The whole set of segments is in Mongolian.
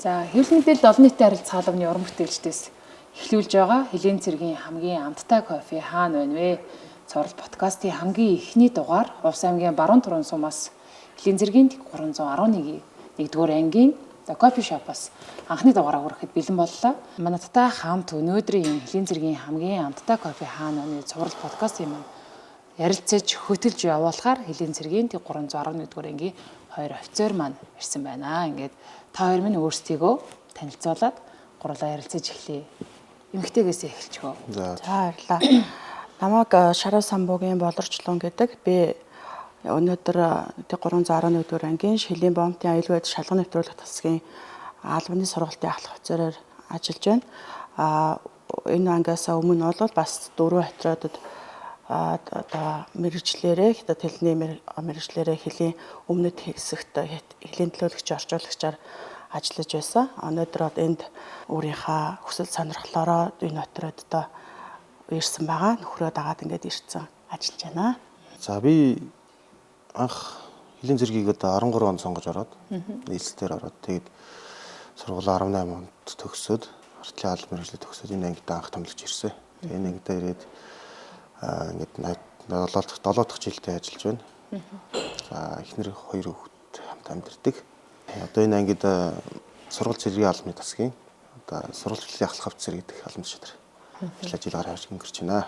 За хэвлэл мэдээлэл олон нийтийн харилцаа хаалганы уран бүтээлчдээс эхлүүлж байгаа Хэлен цэргийн хамгийн амттай кофе хаана байна вэ? Цорол подкастын хамгийн эхний дугаар Увс аймгийн Баруун Туран сумаас Хэлен цэргийн 311 нэгдүгээр ангийн кофе шопоос анхны дугаараа хүрэхэд бэлэн боллоо. Манайтай хамт өнөөдрийн Хэлен цэргийн хамгийн амттай кофе хаана байна вэ? Цорол подкастын маань ярилцаж хөтөлж явуулахаар Хэлен цэргийн 311-р ангийн хоёр офицер маань ирсэн байна. Ингээд та хоёр минь өөрсдийгөө танилцуулаад гурлаа ярилцаж эхлэе. Эмэгтэйгээс эхэлчихөө. За баярлалаа. Намайг Шараа самбуугийн болорчлон гэдэг. Би өнөөдөр 311-р ангийн Шилийн бомтын аюулгүй байдал шалган нэвтрүүлэх тасгийн албаны сургалтын ахлах офицераар ажиллаж байна. Энэ ангиас өмнө бол бас 4 хотродод одоо мэрэгчлэрээ хятад хэлний мэрэгчлэрээ хэлийн өмнөд хэсэгт хэлийн төлөөлөгч орчуулагчаар ажиллаж байсан. Өнөөдөр энд өөрийнхөө хүсэл сонирхлоороо энэ хотродод ирсэн байгаа. Нөхрөө дагаад ингээд ирсэн ажиллаж байна. За би анх Хэлен цэргийг одоо 13 он сонгож ороод нийслэлээр ороод тэгээд сургуулаа 18 онд төгсөөд артлын албан мэргэжлээ төгсөөд энэ ангид анх томилж ирсэн. Тэгээд энэ ангидаа ирээд ингээд 7 дахь жилдээ ажиллаж байна. За эхнэр 2 хүүхэд хамт амьдардаг. Одоо энэ ангид сургууль цэргийн албаны тасгийн одоо сургуулийн ахлах офицер гэдэг албан тушаалаар ажиллаж жил гараа хавж өнгөрч байна.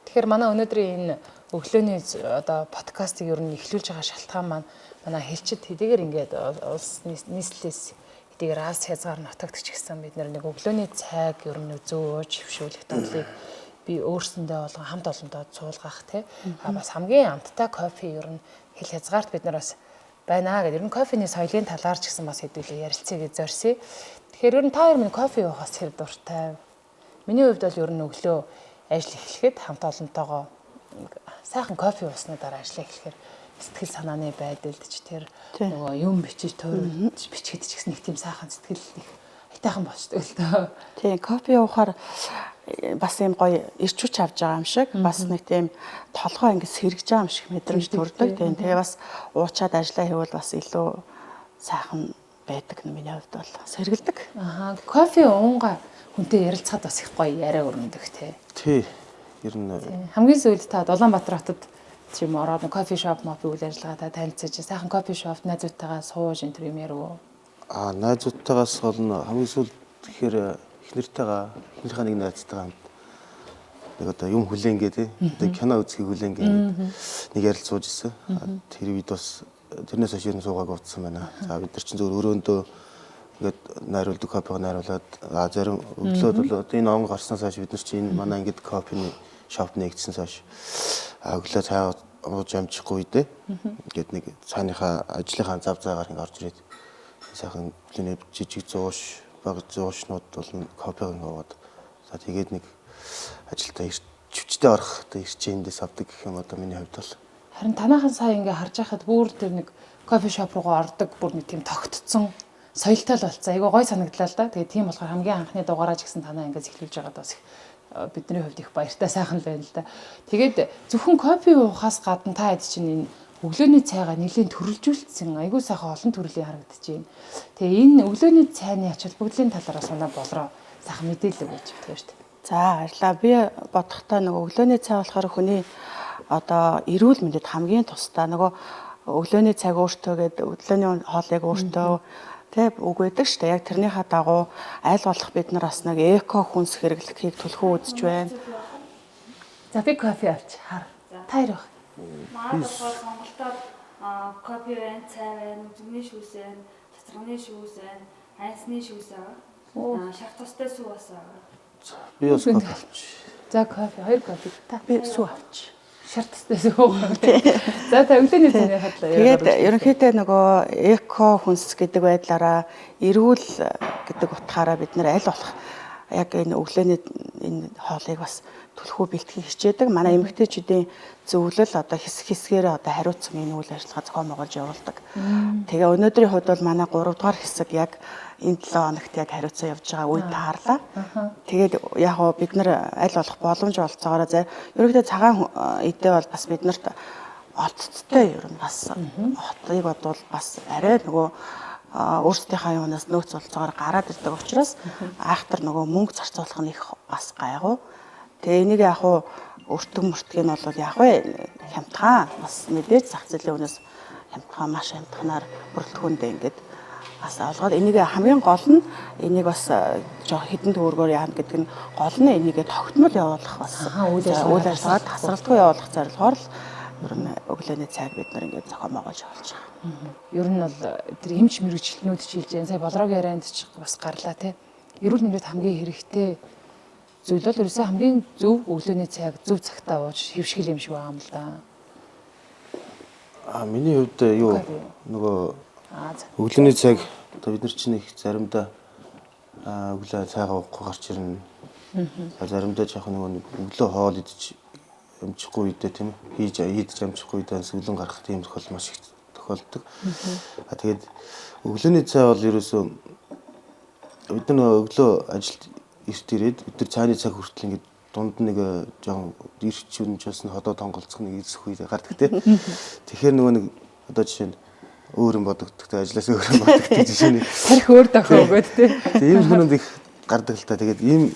Тэгэхээр манай өнөөдрийн энэ өглөөний одоо подкастыг ер нь эхлүүлж байгаа шалтгаан маань манай хэлчид хэдийгээр ингээд улс нийслэлээс хэдийгээр аз хязгаар нутагдчих гэсэн бид нэг өглөөний цайг ер нь зөөж хөвшүүлэх тоглыг би өөрсөндөө болгон хамт олондоо цуулгах тий. Бас хамгийн амттай кофе ер нь хэл хязгаарт бид нар бас байна гэдэг. Ер нь кофений соёлын талаар ч гэсэн бас хэдүүлээ ярилцъя гэж зорьсон. Тэгэхээр ер нь та хоёр минь кофе уухаас хэр дуртай. Миний хувьд бол ер нь өглөө ажил эхлэхэд хамт олонтойгоо сайхан кофе уусны дараа ажил эхлэхээр сэтгэл санааны байдалд ч тэр нөгөө юм бичиж тойруулж бичгээд ч гэсэн нэг тийм сайхан сэтгэл их айтайхан болчтой л доо. Тийм кофе уухаар бас юм гоё ирчүүч авч байгаа юм шиг бас нэг тийм толгой ингэ сэргэж байгаа юм шиг мэдрэмж төрдөг. Тийм тэгээ бас уучаад ажиллаа хийвэл бас илүү сайхан байдаг миний хувьд бол сэргэлдэг. Кофе уунгаа хүнтэй ярилцахад бас их гоё яриа өрнөдөг тий. Ер нь хамгийн сүүлд та Улаанбаатар хотод тийм ороод кофе шоп үйл ажиллагаатай танилцаж сайхан кофе шопт найзуудтайгаа сууж энэ төр юм ярив. найзуудтайгаас гол нь хамгийн сүүлд тэгэхээр эхнэрийнхээ нэг найзтайгаа хамт нэг одоо юм хүлээнгээ тий. Одоо кино үзхийг хүлээнгээ нэг ярил сууж ирсэн. Тэр үед бас тэрнээс хойш ер нь суугааг утсан байна. За бид нар чинь зөв өрөөндөө ингээд найруулдаг кофег найруулад зарим өглөөд бол одоо энэ он гарснаас хойш бид нар чинь манай ингээд кофений шоп нэгдсэнээс хойш өглөө цай ууж амжихгүй үедээ ингээд нэг цааныхаа ажлынхаа зав заагаар ингээд орж ирээд сайхан өглөөний жижиг зууш баг зуушнууд бол кофег ингээд уугаад за тэгээд нэг ажилдаа чөвчтэй орох одоо ирчээндээс авдаг гэх юм одоо миний хувьд бол харин танаахан сая ингээд харж байхад бүр тэр нэг кофе шоп руугаа ордог бүр нэг тийм тогтцсон соёлтой л болцсон. Айгуу гой санагдлаа л да. Тэгээ тийм болохоор хамгийн анхны дугаараа ч гэсэн танаа ингээд эхлүүлж байгаад бас бидний хувьд их баяртай сайхан л байна л да. Тэгээд зөвхөн кофе уухаас гадна та хэд чинь энэ өглөөний цайгаа нэлийн төрөлжүүлсэн айгуу сайхан олон төрлийн харагдаж байна. Тэгээ энэ өглөөний цайны ач холбогдлын талаар санаа болроо сайхан мэдээлэл өгөөч гэдэг шүү дээ. За баярлалаа. Би бодохдоо нөгөө өглөөний цай болохоор хүний одоо эрүүл мэндэд хамгийн тустай нөгөө өглөөний цайг өөртөө гэдэг өглөөний хоолыг өөртөө тэг үг байдаг шүү дээ. Яг тэрнийхээ дагуу аль болох бид нар бас нэг эко хүнс хэрэглэхийг түлхүү үзэж байна. За би кофе авч хар. Таяр баг. Манай болохоор сонголтоор кофе байна, цай байна, зүмний шүүс байна, цацрагны шүүс байна, айсны шүүс байгаа. Шар тустай сүү бас байгаа. би бас кофе авч. За кофе 2 кофе та би сүү авч. Шарттай сүү. За та өглөөний цайны хадлаа. Тэгээд ерөнхийдөө нөгөө эко хүнс гэдэг байдлаараа эрүүл гэдэг утгаараа бид нэр аль болох яг энэ өглөөний энэ хоолыг бас түлхүү бэлтгэхийг хичээдэг. Манай эмэгтэйчүүдийн зөвлөл одоо хэсгээр одоо хариуцсан энэ үйл ажиллагаа зохион байгуулж явуулдаг. Тэгээ өнөөдрийн хувьд бол манай 3 дугаар хэсэг яг энэ 7 хоногт яг хариуцсан явж байгаа үе таарлаа. Тэгээд яг бид нар аль болох боломж олцоогоор ерөнхийдөө цагаан эдээ бол бас биднэрт олцтой ер нь бас хотыг бодвол бас арай нөгөө өөрсдийнхээ юунаас нөөц болцоогоор гараад ирдэг учраас айхтар нөгөө мөнгө зарцуулах нь их бас гайгүй. Тэгээ энийг яг уу өртөг мөртгийг нь бол яг вэ хямдхан бас мэдээж зах зээлийн үнээс хямдхан маш хямдханаар бүрэлдэхүүндээ ингээд бас олгоод энийг хамгийн гол нь энийг бас жоо хідэн төгрөгөөр яана гэдэг нь гол нь энийг тогтмол явуулах бас үйл ажиллагаа тасралтгүй явуулах зорилгоор л ер нь өглөөний цайг бид нар ингээд зохион байгуулж явуулж байгаа. Ер нь бол тэр эмч мэрэгчлэнүүд чийлж байгаа. Сая болрогийн ярианд ч бас гарлаа тий. Эрүүл мэндэд хамгийн хэрэгтэй зүйл бол ерөөсөө хамгийн зөв өглөөний цайг зөв цагтаа ууж хөвшгөл юм шиг байгаа юм л да. Миний хувьд юу нөгөө өглөөний цайг одоо бид нар чинь их заримдаа өглөө цайгаа уухгүй гарч ирнэ. Заримдаа яг нөгөө өглөө хоол идэж амжихгүй үедээ тийм хийж амжихгүй үедээ сүлэн гарах тийм тохиол маш их тохиолддог. Тэгээд өглөөний цай бол ерөөсөө бид нар өглөө ажилд эрт ирээд бид нар цааны цаг хүртэл ингээд дунд нэг жоохон ирчүүн ч бас ходоо тонголцох нэг эсэх үе гардаг тийм. Тэгэхээр нөгөө нэг одоо жишээ нь өөр юм бодогддог, ажлаас өөр юм бодогддог жишээ нь тарих өөр дохоо өгөөд тийм. Тийм хүмүүс их гардаг л та. Тэгээд ийм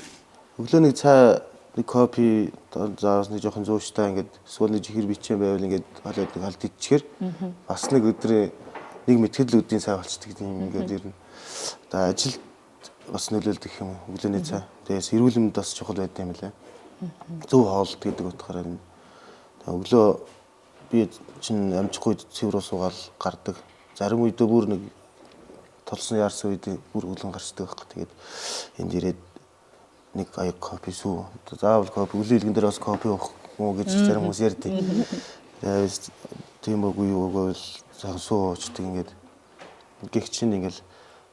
өглөөний цай нэг кофе заавал нэг жоохон зууштай ингээд эсвэл нэг жихэр бичээ байвал ингээд холиод нэг алд идчихээр бас нэг өдрийн нэг мэтгэл өдрийн цай болчдөг тийм ингээд ер нь одоо ажилд бас нөлөөлдөг юм өглөөний цай. Тэгээс эрүүл мэнд бас чухал байдаг юм лээ. Зөв хоолт гэдэг утгаараа өглөө би чинь амжихгүй цэвэр ус уугаал гардаг. Зарим үедээ бүр нэг толсон яарсан үед бүр өлөн гарчдаг байхгүй. Тэгээд энд ирээд нэг аяг кофе сүү. Заавал кофе өглөө илгэн дээр бас кофе уух уу гэж зарим хүмүүс ярьдаг. Тийм үгүй юу гэвэл сайхан сүү уучдаг ингээд. Гэх чинь ингээл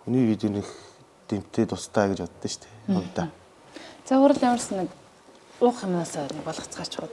хүний видео нэг дэмтэй тустай гэж боддоо шүү дээ. Хувьдаа. За урал ямарсан нэг уух юмнаас нэг болгоцгаач хаад.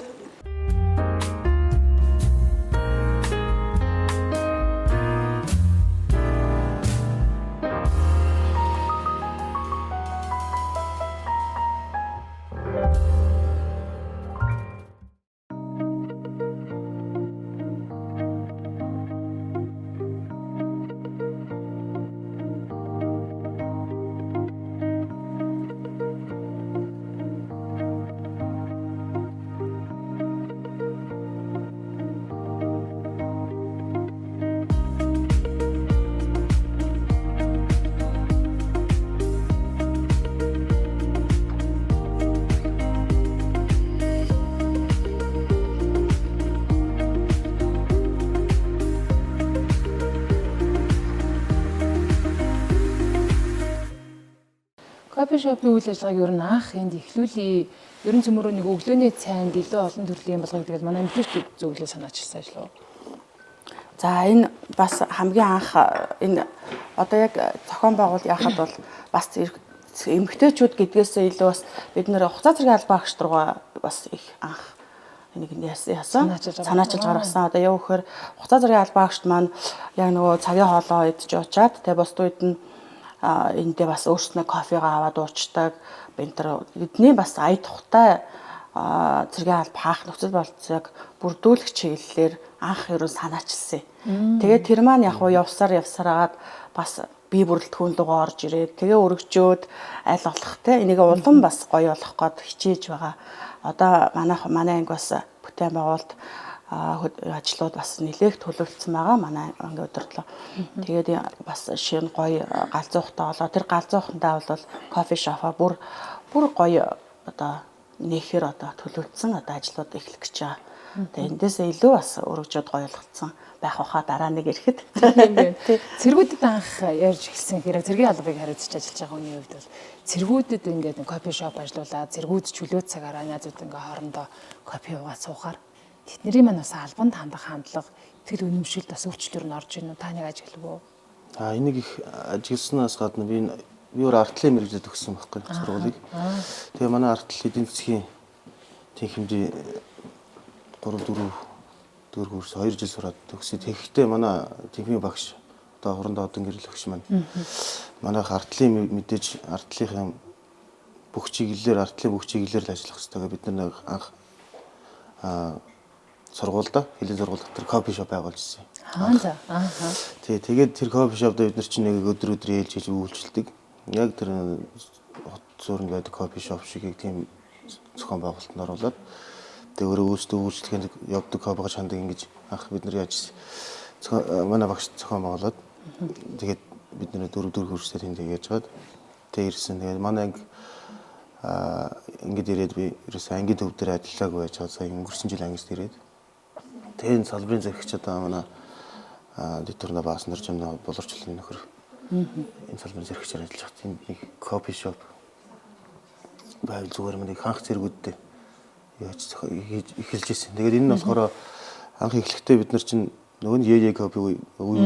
Кофе шопын үйл ажиллагааг ер нь анх энд эхлүүлээ. Ерөн цөмөрөө нэг өглөөний цайнд илүү олон төрлийн болгоё гэдэг манай мэдээж зөвлөө санаачилсан ажил уу? За энэ бас хамгийн анх энэ одоо яг зохион байгуул яхад бол бас эмгтээчүүд гэдгээсээ илүү бас бид нэр хугацаа зэргийн албаа агч руугаа бас их анх энийг яасан санаачилж гаргасан. Одоо яв гэхээр хугацаа зэргийн албаа агчд маань яг нөгөө цагийн хоолоо идж уучаад тэгээ бусд үед нь эндээ бас өөрснөө кофегаа аваад уучдаг. Бидний бас ая тухтай цэргийн алба хаах нөхцөл болцоог бүрдүүлэх чиглэлээр анх ерөө санаачилсан. Тэгээд тэр маань яг явсаар агаад бас бие бүрэлдэхүүн рүү орж ирээд тэгээ өргөжөөд аль болох те энийг улам бас гоё болох гээд хичээж байгаа. Одоо манай анги бас бүтээн байгуулалт ажлууд бас нэлээх төлөвлөсөн байгаа манай анги удирдлага. Тэгээд бас шинэ гоё галзуухтай болоо тэр галзуухтаа бол кофе шопа бүр гоё одоо нэхэр одоо төлөвлөсөн одоо ажлууд эхлэх гэж байгаа. Тэгээд эндээсээ илүү бас өргөжөөд гоёлгоцсон байх баха дараа нэг ирэхэд. Цэргүүдэд анх ярьж эхэлсэн хэрэг цэргийн албыг хариуцж ажиллаж байгаа хүний хувьд бол цэргүүдэд ингээд кофе шоп ажиллуулаад цэргүүд чөлөө цагаараа найзууд ингээ хоорондоо кофе уугаад суухаар тэдний маань бас албанд хандах хандлага итгэл үнэмшилд бас өөрчлөлтөр нь орж ийн үү та нэг ажиглав уу? Энийг их ажигласнаас гадна би өөр артлын мэргэжлээд өгсөн байхгүй сургуулийг. Тэгээ манай артл эдийн засгийн техникийн 3-4 курс 2 жил сураад төгсөд тэгэхдээ манай техникийн багш одоо хурандаа одон гэрэл өгч маань манайх артлын мэдээж артлынхаа бүх чиглэлээр артлын бүх чиглэлээр л ажиллах хэрэгтэй. Бид нар анх сургуульда хэлийн сургууль дотор кофе шоп байгуулж ирсэн. За. Тэгээд тэр кофе шопд бид нар чинь нэг өдөр ээлж үйлчилдэг. Яг тэр хот зурн гэдэг кофе шоп шиг тийм зохион байгуулалтанд оруулаад тэгээд өөрөө өөрсдөө үйлчлэхэд явдаг кофега чандаг ингэж анх бид нар яаж манай багш зохион байгуулад тэгээд бид нэр дөрөв хөрстэй тэнд яаж гад тэгээд ирсэн. Тэгээд манай ингээд ирээд би ерөөсөө ангийн төв дээр ажиллаагүй байж байгаа. Сая өнгөрсөн жил ангист ирээд тэгээд салбарын захирагч одоо манай дэвтэрнэ баасан нар ч юм боловсруулалтын нөхөр энэ салбарын захирагчаар ажиллаж байгаа. Тэнд нэг кофе шоп байв зүгээр нэг ханх зэргүүдтэй яаж эхэлж ирсэн. Тэгээд энэ нь болохоор анх эхлэхдээ бид нар чинь нөгөө нь яа кофе үе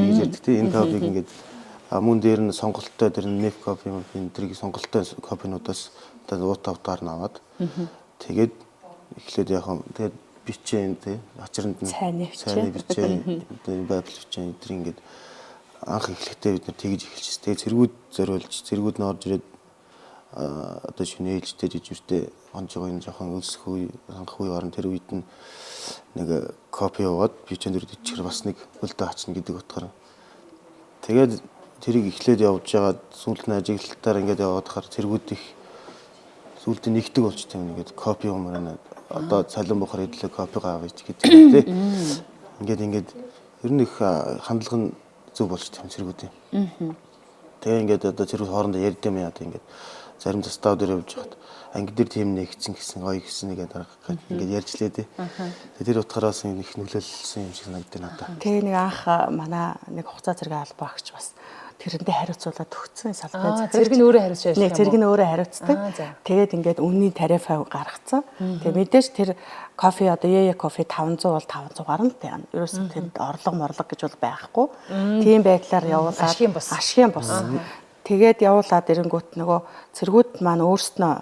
гэж ярьдаг тийм энэ кофег ингээд мөн дээр нь сонголттой дээр нь неф кофе энэ тэрийг сонголттой кофенуудаас одоо уутавтаар наваад тэгээд эхлээд яг юм тэгээд бичэн тий ачирнд нь сайн бичэн байбл бичэн тэр ингээд анх эхлэхдээ бид нар тэгж эхэлчихсэн. Тэгээд зэргүүд зориулж зэргүүд нь орж ирээд одоо шинэ ээлжтэй жижигтэй онж байгаа энэ жоохон өлсөх үе хангах үе орон тэр үед нь нэг кофе яваад бичэн дээр ичихэр бас нэг өлдөө ачна гэдэг утгаар. Тэгээд тэрийг эхлээд явж байгаад сүүлд нь ажиглалтаар ингээд яваад хахаар зэргүүд их сүүлд нь нэгдэг болч тийм ингээд кофе юмраа одоо цалин бухар идлээ кофе gaavч гэдэг тийм. Ингээд ер нь их хандлага нь зөв болж тийм зэргүүд юм. Тэгээ ингээд одоо зэрэг хоорондоо ярьд юм яа тийм ингээд зарим застав дээр явж хахад анги дээр тийм нэгцэн гэсэн гоё гэсэн нэгэ дарах ингээд ярьжлээ тий. Тэр утгаараас их нөлөөлсөн юм шиг санагддаг надад. Тэгээ нэг анх манай нэг хугацаа зэрэг албаагч бас тэрэндээ хариуцуулаад өгсөн салбарын захирагч. Зэрэг нь өөрөө хариуцж ажилласан. Нэг зэрэг нь өөрөө хариуцдаг. Тэгээд ингээд үнийн тариф гаргацсан. Тэгээ мэдээж тэр кофе одоо яа кофе 500 бол 500 гарна л тийм. Ерөөсөө тэнд орлого гэж бол байхгүй. Тийм байдлаар явуулаад ашигын бос. Тэгээд явуулаад ирэнгүүт нөгөө цэргүүд маань өөрснөө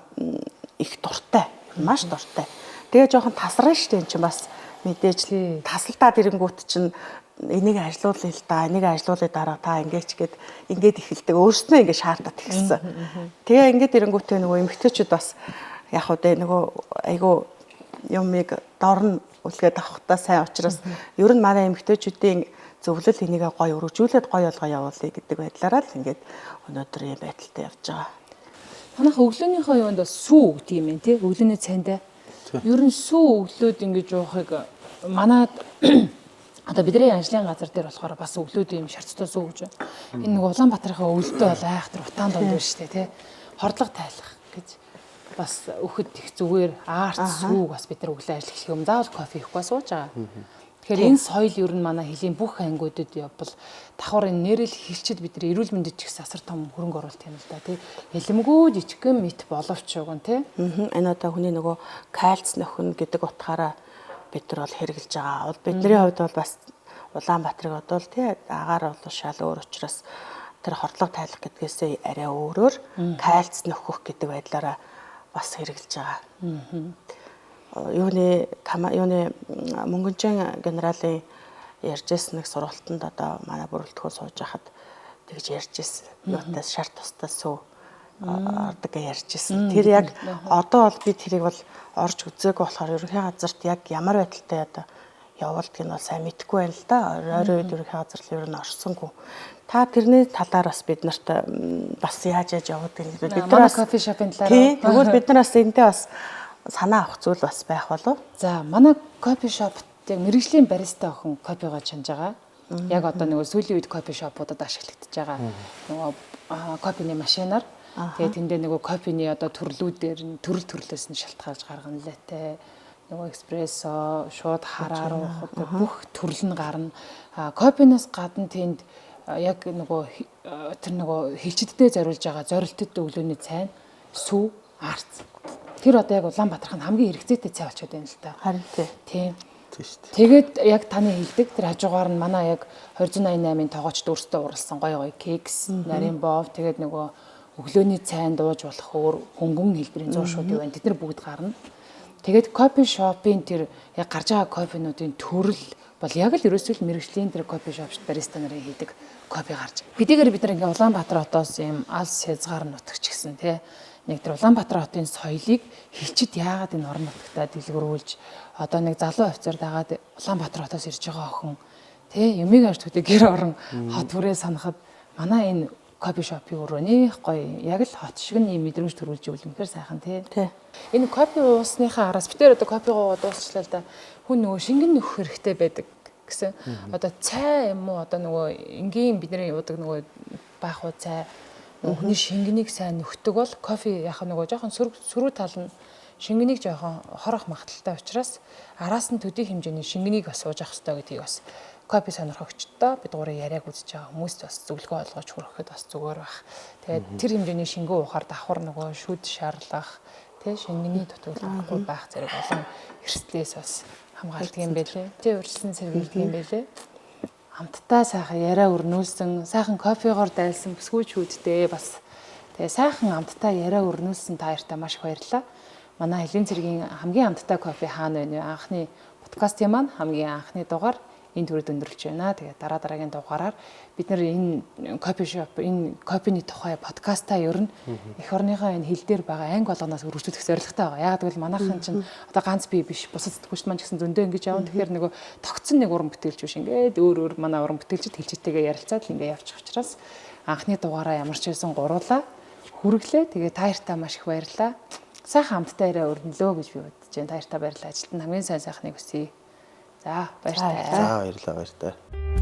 их дуртай, маш дуртай. Тэгээ жоохон тасран штэ эн чинь бас мэдээж тасалдаад ирэнгүүт чинь энийг ажилуулъя л да, энийг ажилуулъя дараа та ингэж ингээд эхэлдэг. Өөрснөө ингээд шаардаад ихсэн. Тэгээ ингээд ирэнгүүтээ нөгөө эмэгтэйчүүд бас яг уу нөгөө айгу юмыг дорн үлгээд авахтаа сайн учраас ер нь манай эмэгтэйчүүдийн зөвлөл энийг гоё өргөжүүлээд гоё болгоо явуулъя гэдэг байдлаараа л ингээд өнөөдөр юм байдалтай явж байгаа. Манайх өглөөнийхөө юунд бас сүү гэдэг юм тий. Өглөөний цайнд. Ер нь сүү өглөөд ингэж уухыг манад одоо бидний ажлын газар дээр болохоор бас өглөөд юм шарцтай сүү гэж. Энэ нэг Улаанбаатарынхаа өвөлдөө бол айхтар утаан донд байна шүү дээ тий. Хордлого тайлах гэж бас өхөд их зүгээр аарт сүү бас бид нар өглөө ажил эхлэх юм заавал кофе ихгүй сууж байгаа. Тэгэхээр энэ соёл ер нь манай хэлийн бүх ангиудад явбал давхар энэ нэрэл хилчид бид нар эрүүл мэндэд ч их асар том хөрөнгө оруулалт юм л да тий. Элемгүү жижигхэн мэт боловч уг нь тий. Энэ одоо хүний нөгөө кальц нөхөн гэдэг утгаараа бид нар бол хэрэгжилж байгаа. Бидний хувьд бол бас Улаанбаатарыг бодвол тий агаар бол шал өөр учраас тэр хордлого тайлах гэдгээсээ арай өөрөөр кальц нөхөх гэдэг байдлаараа бас хэрэгжилж байгаа. Юуны Мөнгөнжин генералын ярьжсэн нэг сургалтанд одоо манай бүрэлдэхүүн сууж байхад тэгж ярьжсэн. Юутаас шар тустай сүү ордог гэж ярьжсэн. Тэр яг одоо бол би тэрийг бол орж үзээгүй болохоор ерөнхий газарт яг ямар байдалтай одоо явуулдаг нь бол сайн мэдэхгүй байна л да. Ойрын үед ерөнхий газар л ер нь орсонгүй. Та тэрний талаар бас бид нарт бас яаж явуулдаг юм бэ? Бид нар кофе шопын талаар. Тэгвэл бид нар бас эндээ бас санаа авах зүйл бас байх болов. За манай кофе шопт яг мэргэжлийн бариста охин кофего чанж байгаа. Яг одоо нөгөө сүүлийн үед кофе шопуудад ашиглагдаж байгаа. Нөгөө кофений машинаар. Тэгээд тэндээ нөгөө кофений одоо төрлүүдээр нь төрлөөс нь шалтгаалж гаргана латте, нөгөө эспрессо, шууд хараар уух бүх төрөл нь гарна. Кофенаас гадна тэнд яг нөгөө тэр нөгөө хилчиддээ зориулж байгаа зорилттой өглөөний цай, сүү, арц. Тэр одоо яг Улаанбаатарх нь хамгийн хэрэгцээтэй цай болчиход байна л да. Харин тийм. Тэгээд яг таны хэлдэг тэр хажуугаар нь манай яг 288-ын тоогоочд өөрсдөө уралсан гоё кекс, нарийн бов, тэгээд нөгөө өглөөний цайн дууж болох өөр хөнгөн хэлбэрийн 100 шууд юу байна. Тэд нар бүгд гарна. Тэгээд кофе шопын тэр яг гарч байгаа кофенуудын төрөл бол яг л ерөөсөө мэргэжлийн тэр кофе шопт бариста нарын хийдэг кофе гарч. Бидгээр бид нар ингээ Улаанбаатар хотоос юм алс хязгаар нутагч гэсэн тий. Нэг тэр Улаанбаатар хотын соёлыг хилчид яагаад энэ орон нутагтаа дэлгэрүүлж одоо нэг залуу офицер дагаад Улаанбаатар хотоос ирж байгаа охин Тэ юмыг авч төдөө гэр орон хот хүрээ санахад манай энэ кофе шопын өрөөний гоё яг л хот шиг нь ийм мэдрэмж төрүүлж ивэл үнэхээр сайхан тий. Энэ кофе уусныхаа араас битээр одоо кофегоо дуусчлаа л да хүн нөгөө шингэн нөхөх хэрэгтэй байдаг гэсэн. Одоо цай юм уу одоо нөгөө энгийн бидний уудаг нөгөө баах уу цай хүний шингэнийг сайн нөхдөг бол кофе яг нөгөө жоохон сөрөг тал нь шингэнийг жоохон хорох магадaltaй учраас араас нь төдий хэмжээний шингэнийг бас сууж авах хэрэгтэй гэдгийг бас кофе сонирхогчдоо бид гурыг яриаг үзэж байгаа хүмүүст бас зөвлөгөө олгож хүрэхэд бас зүгээр байх. Тэгээд тэр хэмжээний шингэн уухаар давхар нөгөө шүд шаарлах тий шингэний дутагдлахгүй байх зэрэг олон эрсдлээс бас хамгаалдаг юм байлээ. Тий урьдчилан сэргийлдэг юм байлээ. Хамтдаа сайхан яриа өрнүүлсэн, сайхан кофегоор дайлсан бүсгүйчүүдтэй бас тэгээ сайхан хамтдаа яриа өрнүүлсэн та хоёртаа маш их баярлалаа. Манай Хэлийн цэргийн хамгийн хамтдаа кофе хаана вэ? Анхны подкастын маань хамгийн анхны дугаар энэ төрөд өндөрлж байна. Тэгээд дараагийн дугаараар бид нэр энэ кофе шоп, энэ кофений тухай подкастаа ер нь эх орныхоо энэ хил дээр байгаа анги болгоноос өргөжлөх зорилготой байгаа. Яг гэвэл манайхан чинь одоо ганц бие биш, бусад сэтгүүлч маань ч гэсэн зөндөө ингэж явна. Тэгэхээр нөгөө тогтсон нэг уран бүтээлч биш. Ингээд өөр манай уран бүтээлчд хэлжтэйгээ ярилцаад л ингээд явчих учраас анхны дугаараа ямар ч байсан гуруулаа хүргэлээ. Тэгээд та хоёртаа маш их баярлалаа. Сайхан хамтдаа ирээ өрнөлөө гэж би бодож байна. Та хоёртаа баярлалаа. Ажилтнаа хамгийн сайн сайхныг хүсье. За баярлалаа. За баярлалаа баярлалаа.